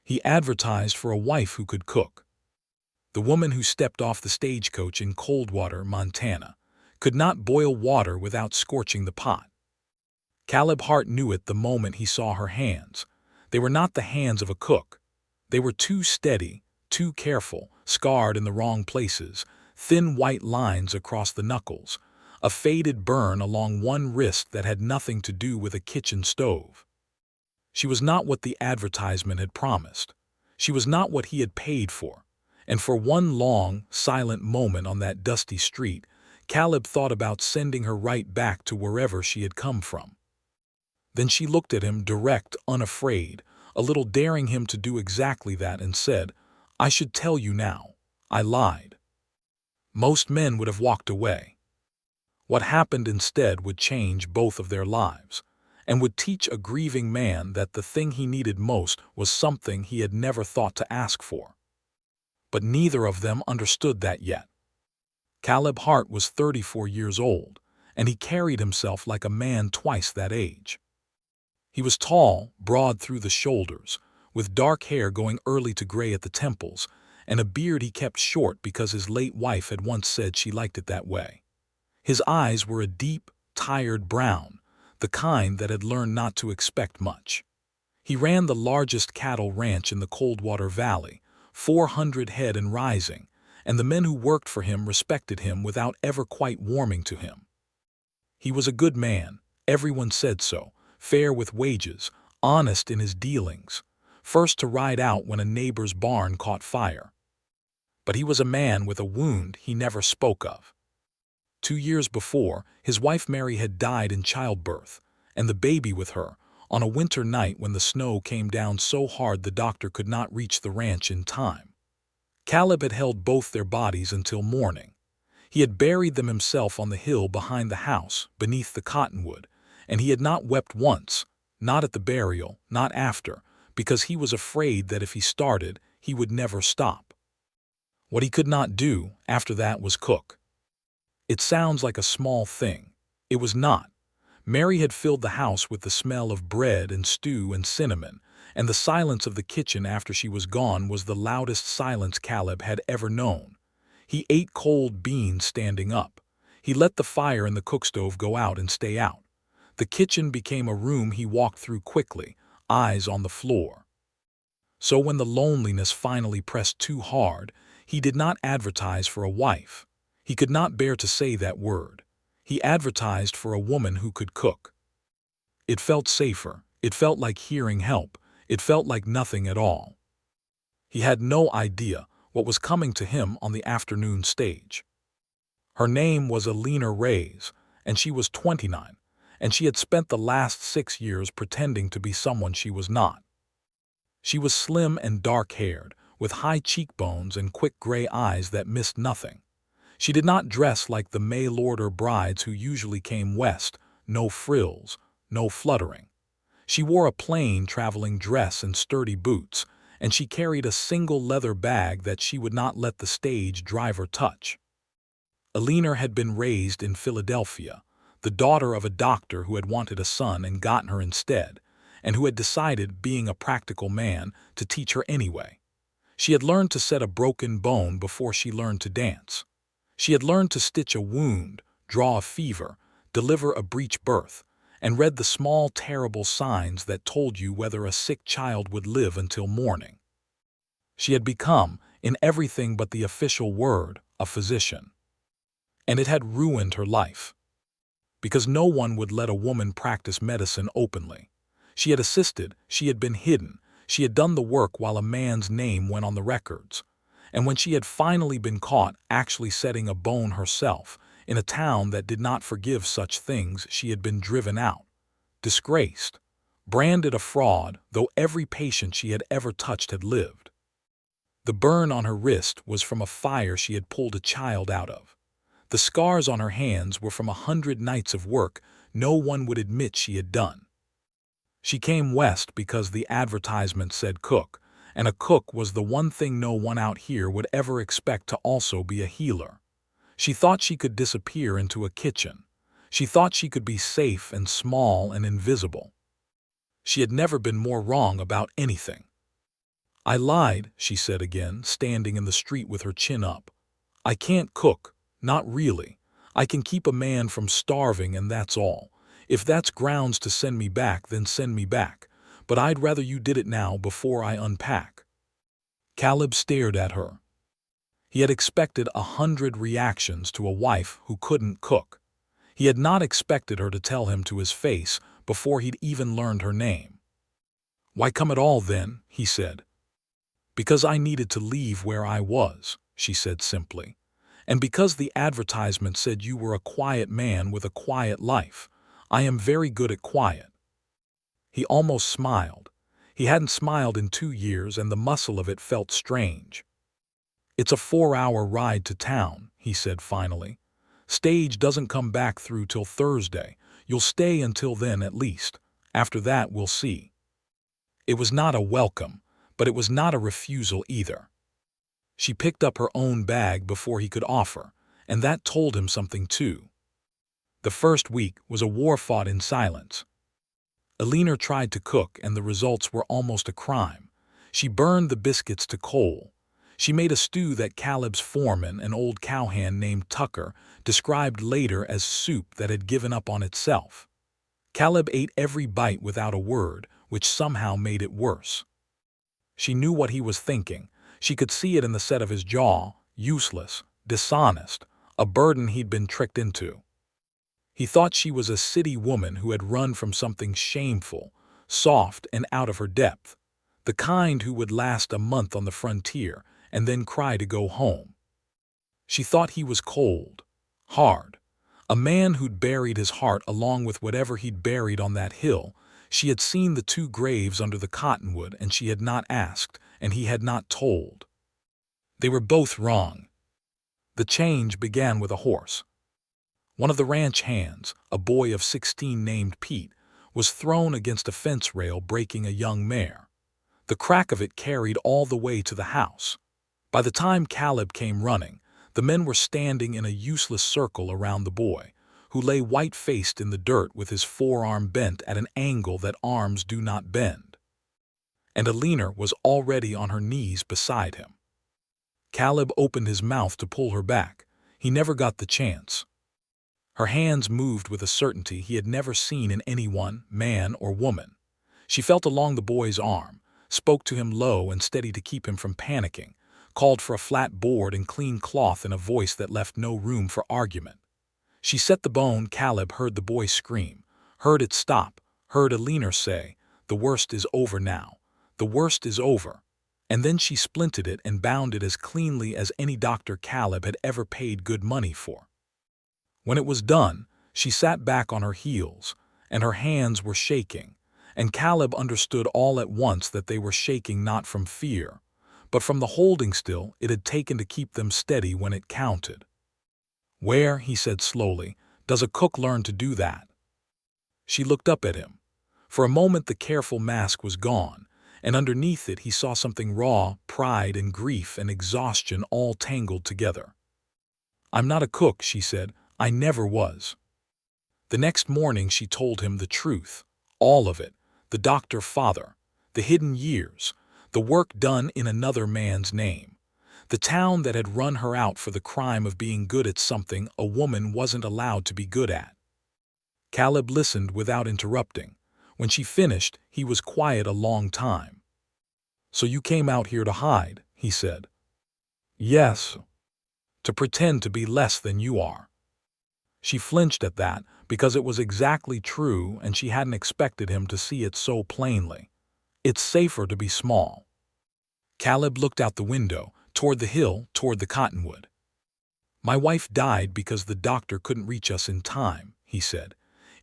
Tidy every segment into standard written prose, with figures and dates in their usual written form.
He advertised for a wife who could cook. The woman who stepped off the stagecoach in Coldwater, Montana, could not boil water without scorching the pot. Caleb Hart knew it the moment he saw her hands. They were not the hands of a cook. They were too steady, too careful, scarred in the wrong places, thin white lines across the knuckles, a faded burn along one wrist that had nothing to do with a kitchen stove. She was not what the advertisement had promised. She was not what he had paid for. And for one long, silent moment on that dusty street, Caleb thought about sending her right back to wherever she had come from. Then she looked at him direct, unafraid, a little daring him to do exactly that, and said, "I should tell you now. I lied." Most men would have walked away. What happened instead would change both of their lives, and would teach a grieving man that the thing he needed most was something he had never thought to ask for. But neither of them understood that yet. Caleb Hart was 34 years old, and he carried himself like a man twice that age. He was tall, broad through the shoulders, with dark hair going early to gray at the temples, and a beard he kept short because his late wife had once said she liked it that way. His eyes were a deep, tired brown, the kind that had learned not to expect much. He ran the largest cattle ranch in the Coldwater Valley, 400 head and rising, and the men who worked for him respected him without ever quite warming to him. He was a good man, everyone said so, fair with wages, honest in his dealings, first to ride out when a neighbor's barn caught fire. But he was a man with a wound he never spoke of. 2 years before, his wife Mary had died in childbirth, and the baby with her, on a winter night when the snow came down so hard the doctor could not reach the ranch in time. Caleb had held both their bodies until morning. He had buried them himself on the hill behind the house, beneath the cottonwood, and he had not wept once, not at the burial, not after, because he was afraid that if he started, he would never stop. What he could not do after that was cook. It sounds like a small thing. It was not. Mary had filled the house with the smell of bread and stew and cinnamon, and the silence of the kitchen after she was gone was the loudest silence Caleb had ever known. He ate cold beans standing up. He let the fire in the cookstove go out and stay out. The kitchen became a room he walked through quickly, eyes on the floor. So when the loneliness finally pressed too hard, he did not advertise for a wife. He could not bear to say that word. He advertised for a woman who could cook. It felt safer. It felt like hearing help. It felt like nothing at all. He had no idea what was coming to him on the afternoon stage. Her name was Eleanor Reyes, and she was 29, and she had spent the last 6 years pretending to be someone she was not. She was slim and dark-haired, with high cheekbones and quick gray eyes that missed nothing. She did not dress like the mail-order brides who usually came west, no frills, no fluttering. She wore a plain traveling dress and sturdy boots, and she carried a single leather bag that she would not let the stage driver touch. Eleanor had been raised in Philadelphia, the daughter of a doctor who had wanted a son and gotten her instead, and who had decided, being a practical man, to teach her anyway. She had learned to set a broken bone before she learned to dance. She had learned to stitch a wound, draw a fever, deliver a breech birth, and read the small, terrible signs that told you whether a sick child would live until morning. She had become, in everything but the official word, a physician. And it had ruined her life. Because no one would let a woman practice medicine openly. She had assisted, she had been hidden, she had done the work while a man's name went on the records. And when she had finally been caught actually setting a bone herself, in a town that did not forgive such things, she had been driven out, disgraced, branded a fraud, though every patient she had ever touched had lived. The burn on her wrist was from a fire she had pulled a child out of. The scars on her hands were from 100 nights of work no one would admit she had done. She came west because the advertisement said cook, and a cook was the one thing no one out here would ever expect to also be a healer. She thought she could disappear into a kitchen. She thought she could be safe and small and invisible. She had never been more wrong about anything. "I lied," she said again, standing in the street with her chin up. "I can't cook, not really. I can keep a man from starving and that's all. If that's grounds to send me back, then send me back. But I'd rather you did it now before I unpack." Caleb stared at her. He had expected 100 reactions to a wife who couldn't cook. He had not expected her to tell him to his face before he'd even learned her name. "Why come at all then?" he said. "Because I needed to leave where I was," she said simply. "And because the advertisement said you were a quiet man with a quiet life. I am very good at quiet." He almost smiled. He hadn't smiled in 2 years and the muscle of it felt strange. "It's a 4-hour ride to town," he said finally. "Stage doesn't come back through till Thursday. You'll stay until then at least. After that we'll see." It was not a welcome, but it was not a refusal either. She picked up her own bag before he could offer, and that told him something too. The first week was a war fought in silence. Eleanor tried to cook and the results were almost a crime. She burned the biscuits to coal. She made a stew that Caleb's foreman, an old cowhand named Tucker, described later as soup that had given up on itself. Caleb ate every bite without a word, which somehow made it worse. She knew what he was thinking. She could see it in the set of his jaw, useless, dishonest, a burden he'd been tricked into. He thought she was a city woman who had run from something shameful, soft and out of her depth, the kind who would last a month on the frontier and then cry to go home. She thought he was cold, hard, a man who'd buried his heart along with whatever he'd buried on that hill. She had seen the 2 graves under the cottonwood and she had not asked, and he had not told. They were both wrong. The change began with a horse. One of the ranch hands, a boy of 16 named Pete, was thrown against a fence rail breaking a young mare. The crack of it carried all the way to the house. By the time Caleb came running, the men were standing in a useless circle around the boy, who lay white-faced in the dirt with his forearm bent at an angle that arms do not bend. And Eleanor was already on her knees beside him. Caleb opened his mouth to pull her back. He never got the chance. Her hands moved with a certainty he had never seen in anyone, man or woman. She felt along the boy's arm, spoke to him low and steady to keep him from panicking, called for a flat board and clean cloth in a voice that left no room for argument. She set the bone. Caleb heard the boy scream, heard it stop, heard Eleanor say, "The worst is over now. The worst is over." And then she splinted it and bound it as cleanly as any doctor Caleb had ever paid good money for. When it was done, she sat back on her heels, and her hands were shaking, and Caleb understood all at once that they were shaking not from fear, but from the holding still it had taken to keep them steady when it counted. "Where," he said slowly, "does a cook learn to do that?" She looked up at him. For a moment the careful mask was gone, and underneath it he saw something raw, pride and grief and exhaustion all tangled together. "I'm not a cook," she said. "I never was." The next morning she told him the truth, all of it, the doctor father, the hidden years, the work done in another man's name, the town that had run her out for the crime of being good at something a woman wasn't allowed to be good at. Caleb listened without interrupting. When she finished, he was quiet a long time. "So you came out here to hide," he said. "Yes. To pretend to be less than you are." She flinched at that because it was exactly true and she hadn't expected him to see it so plainly. "It's safer to be small." Caleb looked out the window, toward the hill, toward the cottonwood. "My wife died because the doctor couldn't reach us in time," he said.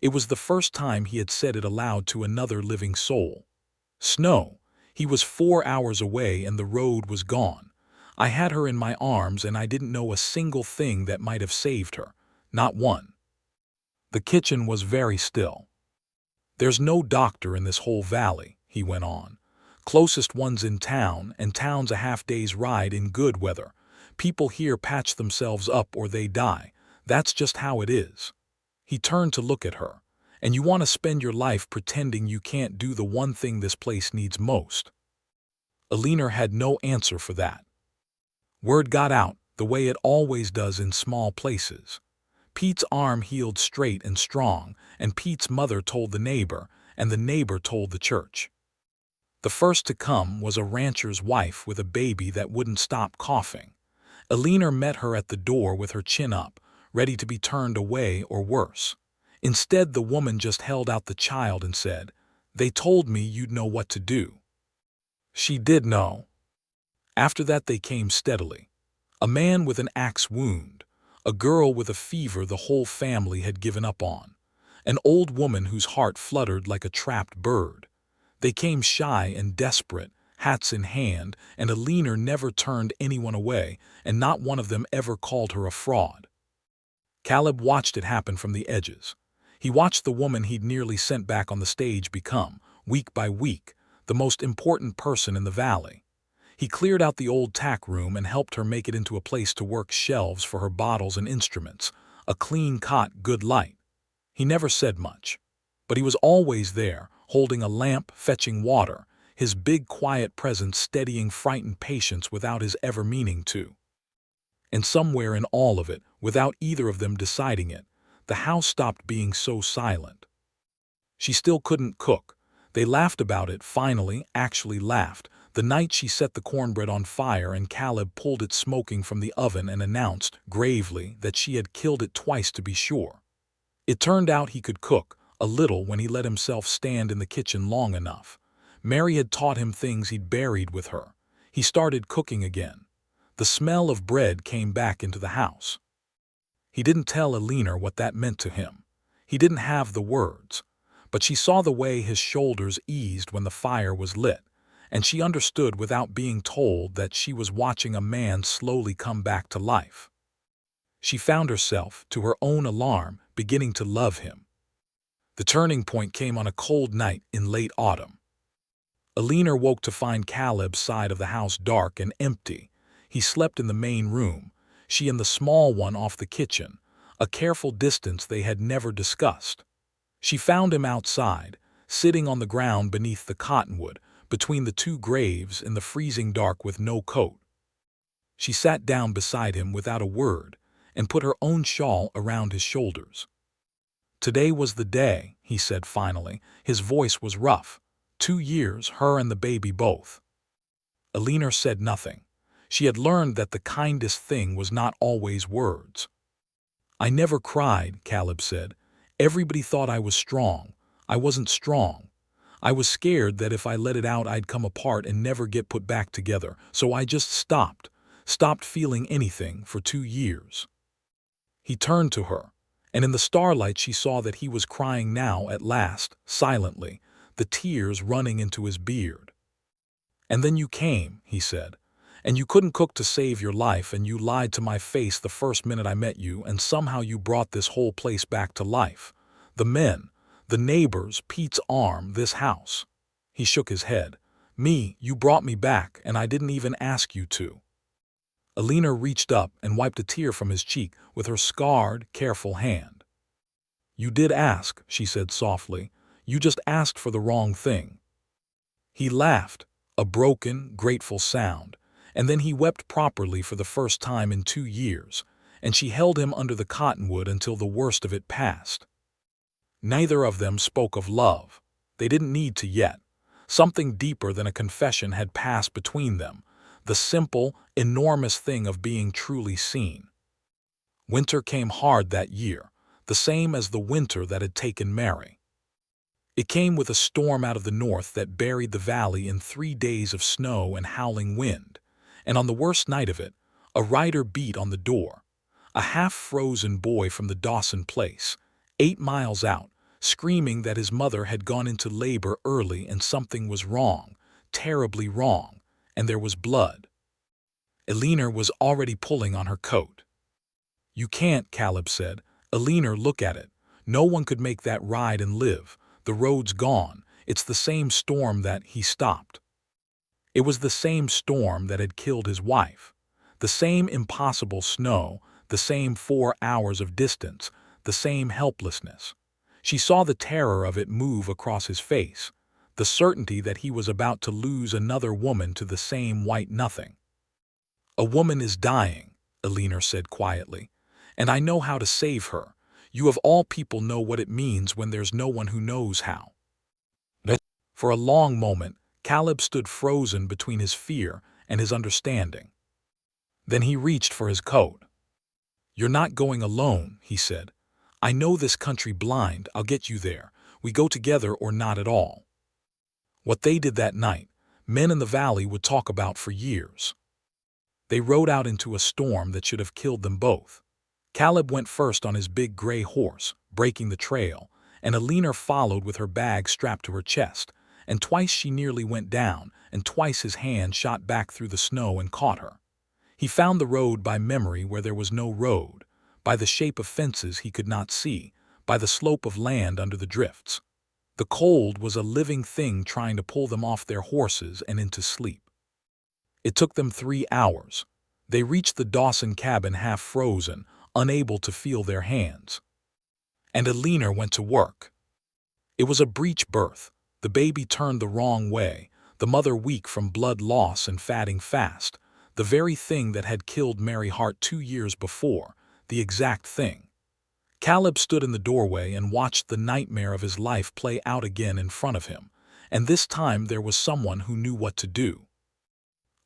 It was the first time he had said it aloud to another living soul. "Snow. He was 4 hours away and the road was gone. I had her in my arms and I didn't know a single thing that might have saved her. Not one." The kitchen was very still. "There's no doctor in this whole valley," he went on. "Closest one's in town, and town's a half-day's ride in good weather. People here patch themselves up or they die. That's just how it is." He turned to look at her. "And you want to spend your life pretending you can't do the one thing this place needs most." Eleanor had no answer for that. Word got out, the way it always does in small places. Pete's arm healed straight and strong, and Pete's mother told the neighbor, and the neighbor told the church. The first to come was a rancher's wife with a baby that wouldn't stop coughing. Eleanor met her at the door with her chin up, ready to be turned away or worse. Instead, the woman just held out the child and said, "They told me you'd know what to do." She did know. After that they came steadily. A man with an axe wound, a girl with a fever the whole family had given up on, an old woman whose heart fluttered like a trapped bird. They came shy and desperate, hats in hand, and Eleanor never turned anyone away, and not one of them ever called her a fraud. Caleb watched it happen from the edges. He watched the woman he'd nearly sent back on the stage become, week by week, the most important person in the valley. He cleared out the old tack room and helped her make it into a place to work shelves for her bottles and instruments, a clean cot, good light. He never said much, but he was always there, holding a lamp, fetching water, his big quiet presence steadying frightened patients without his ever meaning to. And somewhere in all of it, without either of them deciding it, the house stopped being so silent. She still couldn't cook. They laughed about it, finally, actually laughed, the night she set the cornbread on fire and Caleb pulled it smoking from the oven and announced, gravely, that she had killed it twice to be sure. It turned out he could cook, a little when he let himself stand in the kitchen long enough. Mary had taught him things he'd buried with her. He started cooking again. The smell of bread came back into the house. He didn't tell Eleanor what that meant to him. He didn't have the words. But she saw the way his shoulders eased when the fire was lit, and she understood without being told that she was watching a man slowly come back to life. She found herself, to her own alarm, beginning to love him. The turning point came on a cold night in late autumn. Eleanor woke to find Caleb's side of the house dark and empty. He slept in the main room, she in the small one off the kitchen, a careful distance they had never discussed. She found him outside, sitting on the ground beneath the cottonwood, between the two graves in the freezing dark with no coat. She sat down beside him without a word and put her own shawl around his shoulders. "Today was the day," he said finally. His voice was rough. 2 years, her and the baby both. Eleanor said nothing. She had learned that the kindest thing was not always words. "I never cried," Caleb said. "Everybody thought I was strong. I wasn't strong. I was scared that if I let it out I'd come apart and never get put back together, so I just stopped feeling anything for 2 years." He turned to her, and in the starlight she saw that he was crying now at last, silently, the tears running into his beard. "And then you came," he said, "and you couldn't cook to save your life, and you lied to my face the first minute I met you, and somehow you brought this whole place back to life. The men, the neighbors, Pete's arm, this house." He shook his head. "Me, you brought me back, and I didn't even ask you to." Eleanor reached up and wiped a tear from his cheek with her scarred, careful hand. "You did ask," she said softly. "You just asked for the wrong thing." He laughed, a broken, grateful sound, and then he wept properly for the first time in 2 years, and she held him under the cottonwood until the worst of it passed. Neither of them spoke of love. They didn't need to yet. Something deeper than a confession had passed between them, the simple, enormous thing of being truly seen. Winter came hard that year, the same as the winter that had taken Mary. It came with a storm out of the north that buried the valley in 3 days of snow and howling wind, and on the worst night of it, a rider beat on the door, a half-frozen boy from the Dawson place, 8 miles out, screaming that his mother had gone into labor early and something was wrong, terribly wrong, and there was blood. Eleanor was already pulling on her coat. "You can't," Caleb said. "Eleanor, look at it. No one could make that ride and live. The road's gone. It's the same storm that—" He stopped. It was the same storm that had killed his wife. The same impossible snow, the same 4 hours of distance, the same helplessness. She saw the terror of it move across his face. the certainty that he was about to lose another woman to the same white nothing. "A woman is dying," Eleanor said quietly, "and I know how to save her. You of all people know what it means when there's no one who knows how." For a long moment, Caleb stood frozen between his fear and his understanding. Then he reached for his coat. "You're not going alone," he said. "I know this country blind. I'll get you there. We go together or not at all." What they did that night, men in the valley would talk about for years. They rode out into a storm that should have killed them both. Caleb went first on his big gray horse, breaking the trail, and Eleanor followed with her bag strapped to her chest, and twice she nearly went down, and twice his hand shot back through the snow and caught her. He found the road by memory where there was no road, by the shape of fences he could not see, by the slope of land under the drifts. The cold was a living thing trying to pull them off their horses and into sleep. It took them 3 hours. They reached the Dawson cabin half frozen, unable to feel their hands. And Eleanor went to work. It was a breech birth. The baby turned the wrong way, the mother weak from blood loss and fatting fast, the very thing that had killed Mary Hart 2 years before, the exact thing. Caleb stood in the doorway and watched the nightmare of his life play out again in front of him, and this time there was someone who knew what to do.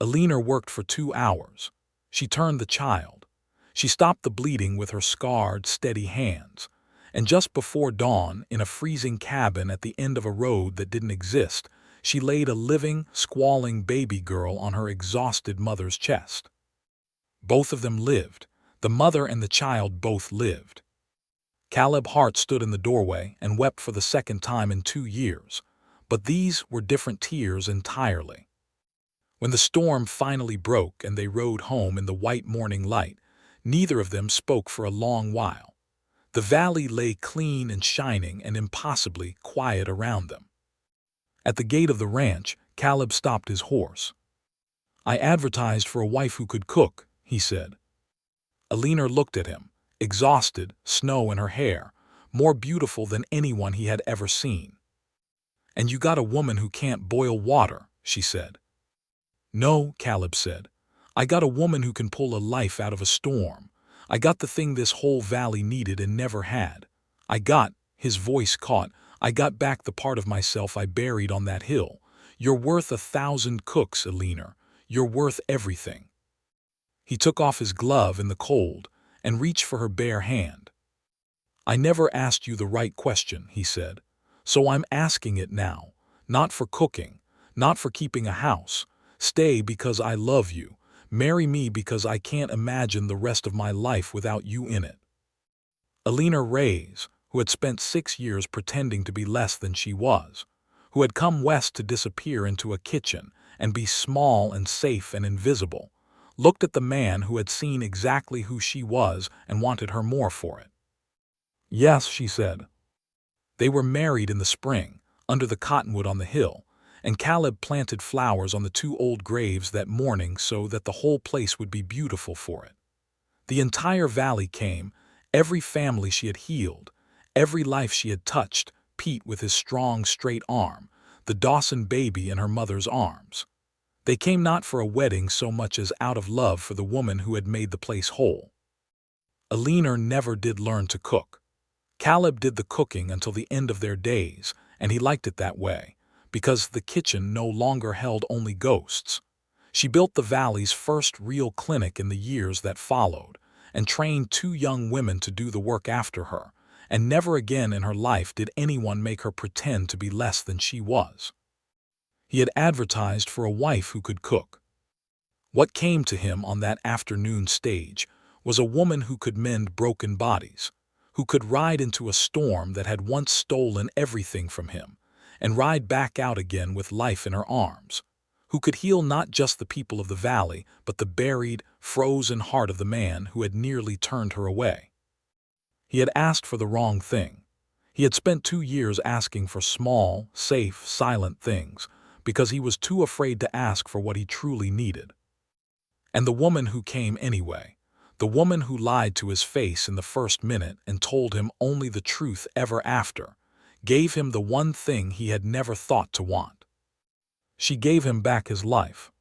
Eleanor worked for 2 hours. She turned the child. She stopped the bleeding with her scarred, steady hands. And just before dawn, in a freezing cabin at the end of a road that didn't exist, she laid a living, squalling baby girl on her exhausted mother's chest. Both of them lived. The mother and the child both lived. Caleb Hart stood in the doorway and wept for the second time in 2 years, but these were different tears entirely. When the storm finally broke and they rode home in the white morning light, neither of them spoke for a long while. The valley lay clean and shining and impossibly quiet around them. At the gate of the ranch, Caleb stopped his horse. "I advertised for a wife who could cook," he said. Eleanor looked at him, exhausted, snow in her hair, more beautiful than anyone he had ever seen. "And you got a woman who can't boil water," she said. "No," Caleb said. "I got a woman who can pull a life out of a storm. I got the thing this whole valley needed and never had. His voice caught, "I got back the part of myself I buried on that hill. You're worth 1,000 cooks, Eleanor. You're worth everything." He took off his glove in the cold and reached for her bare hand. "I never asked you the right question," he said. "So I'm asking it now. Not for cooking, not for keeping a house. Stay because I love you. Marry me because I can't imagine the rest of my life without you in it." Eleanor Reyes, who had spent 6 years pretending to be less than she was, who had come west to disappear into a kitchen and be small and safe and invisible, looked at the man who had seen exactly who she was and wanted her more for it. "Yes," she said. They were married in the spring, under the cottonwood on the hill, and Caleb planted flowers on the 2 old graves that morning so that the whole place would be beautiful for it. The entire valley came, every family she had healed, every life she had touched, Pete with his strong, straight arm, the Dawson baby in her mother's arms. They came not for a wedding so much as out of love for the woman who had made the place whole. Eleanor never did learn to cook. Caleb did the cooking until the end of their days, and he liked it that way, because the kitchen no longer held only ghosts. She built the valley's first real clinic in the years that followed, and trained 2 young women to do the work after her, and never again in her life did anyone make her pretend to be less than she was. He had advertised for a wife who could cook. What came to him on that afternoon stage was a woman who could mend broken bodies, who could ride into a storm that had once stolen everything from him, and ride back out again with life in her arms, who could heal not just the people of the valley, but the buried, frozen heart of the man who had nearly turned her away. He had asked for the wrong thing. He had spent 2 years asking for small, safe, silent things, because he was too afraid to ask for what he truly needed. And the woman who came anyway, the woman who lied to his face in the first minute and told him only the truth ever after, gave him the one thing he had never thought to want. She gave him back his life.